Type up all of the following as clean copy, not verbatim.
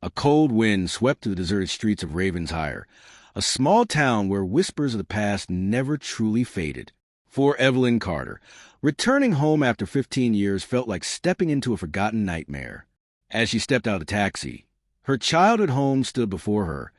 A cold wind swept through the deserted streets of Ravensshire, a small town where whispers of the past never truly faded. For Evelyn Carter, returning home after 15 years felt like stepping into a forgotten nightmare. As she stepped out of the taxi, her childhood home stood before her,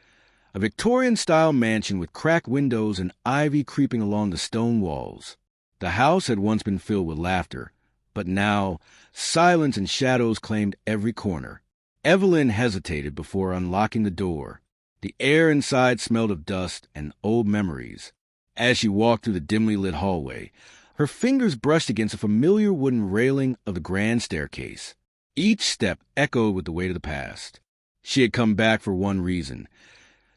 a Victorian-style mansion with cracked windows and ivy creeping along the stone walls. The house had once been filled with laughter, but now silence and shadows claimed every corner. Evelyn hesitated before unlocking the door. The air inside smelled of dust and old memories. As she walked through the dimly lit hallway, her fingers brushed against a familiar wooden railing of the grand staircase. Each step echoed with the weight of the past. She had come back for one reason: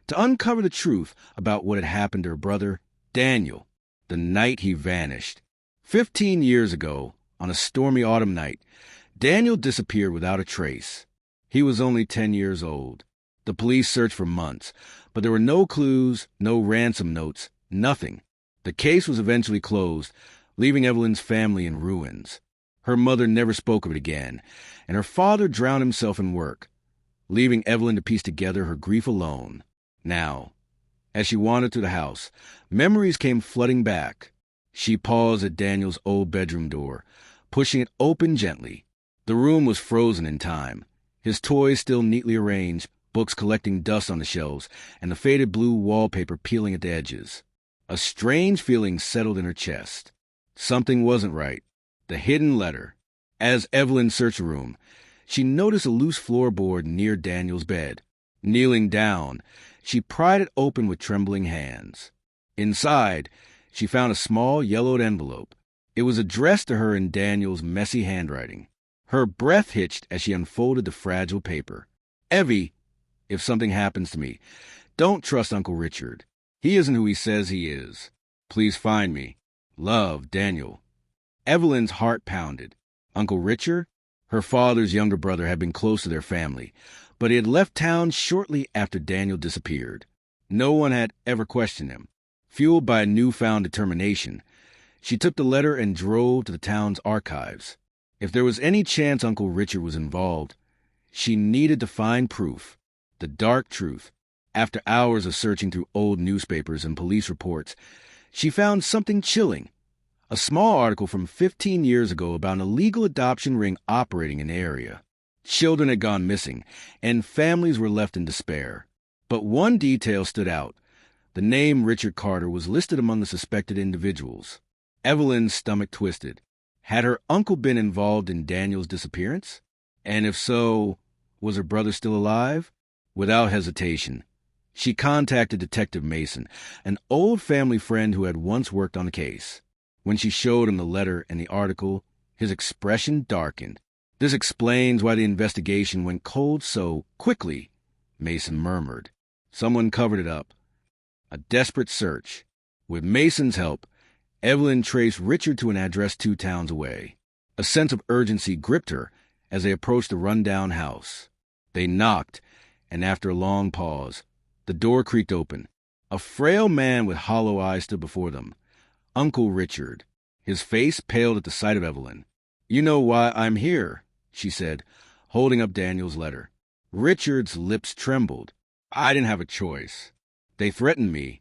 to uncover the truth about what had happened to her brother, Daniel, the night he vanished. 15 years ago, on a stormy autumn night, Daniel disappeared without a trace. He was only 10 years old. The police searched for months, but there were no clues, no ransom notes, nothing. The case was eventually closed, leaving Evelyn's family in ruins. Her mother never spoke of it again, and her father drowned himself in work, leaving Evelyn to piece together her grief alone. Now, as she wandered through the house, memories came flooding back. She paused at Daniel's old bedroom door, pushing it open gently. The room was frozen in time, his toys still neatly arranged, books collecting dust on the shelves, and the faded blue wallpaper peeling at the edges. A strange feeling settled in her chest. Something wasn't right. The hidden letter. As Evelyn searched the room, she noticed a loose floorboard near Daniel's bed. Kneeling down, she pried it open with trembling hands. Inside, she found a small yellowed envelope. It was addressed to her in Daniel's messy handwriting. Her breath hitched as she unfolded the fragile paper. "Evie, if something happens to me, don't trust Uncle Richard. He isn't who he says he is. Please find me. Love, Daniel." Evelyn's heart pounded. Uncle Richard? Her father's younger brother had been close to their family, but he had left town shortly after Daniel disappeared. No one had ever questioned him. Fueled by a newfound determination, she took the letter and drove to the town's archives. If there was any chance Uncle Richard was involved, she needed to find proof, the dark truth. After hours of searching through old newspapers and police reports, she found something chilling. A small article from 15 years ago about an illegal adoption ring operating in the area. Children had gone missing, and families were left in despair. But one detail stood out. The name Richard Carter was listed among the suspected individuals. Evelyn's stomach twisted. Had her uncle been involved in Daniel's disappearance? And if so, was her brother still alive? Without hesitation, she contacted Detective Mason, an old family friend who had once worked on the case. When she showed him the letter and the article, his expression darkened. "This explains why the investigation went cold so quickly," Mason murmured. Someone covered it up. A desperate search. With Mason's help, Evelyn traced Richard to an address 2 towns away. A sense of urgency gripped her as they approached the rundown house. They knocked, and after a long pause, the door creaked open. A frail man with hollow eyes stood before them. Uncle Richard. His face paled at the sight of Evelyn. "You know why I'm here," she said, holding up Daniel's letter. Richard's lips trembled. "I didn't have a choice. They threatened me."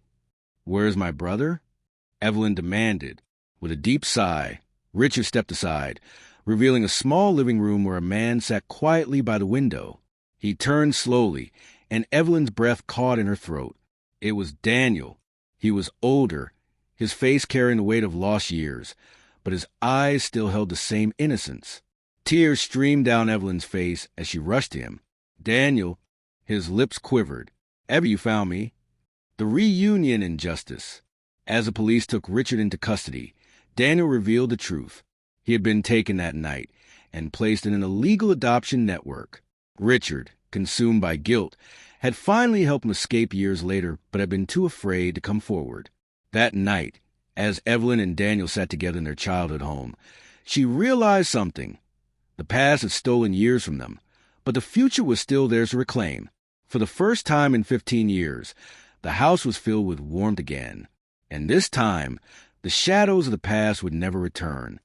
"Where's my brother?" Evelyn demanded. With a deep sigh, Richard stepped aside, revealing a small living room where a man sat quietly by the window. He turned slowly, and Evelyn's breath caught in her throat. It was Daniel. He was older, his face carrying the weight of lost years, but his eyes still held the same innocence. Tears streamed down Evelyn's face as she rushed to him. "Daniel," his lips quivered. "Evie, you found me." The reunion in justice. As the police took Richard into custody, Daniel revealed the truth. He had been taken that night and placed in an illegal adoption network. Richard, consumed by guilt, had finally helped him escape years later, but had been too afraid to come forward. That night, as Evelyn and Daniel sat together in their childhood home, she realized something. The past had stolen years from them, but the future was still theirs to reclaim. For the first time in 15 years, the house was filled with warmth again. And this time, the shadows of the past would never return.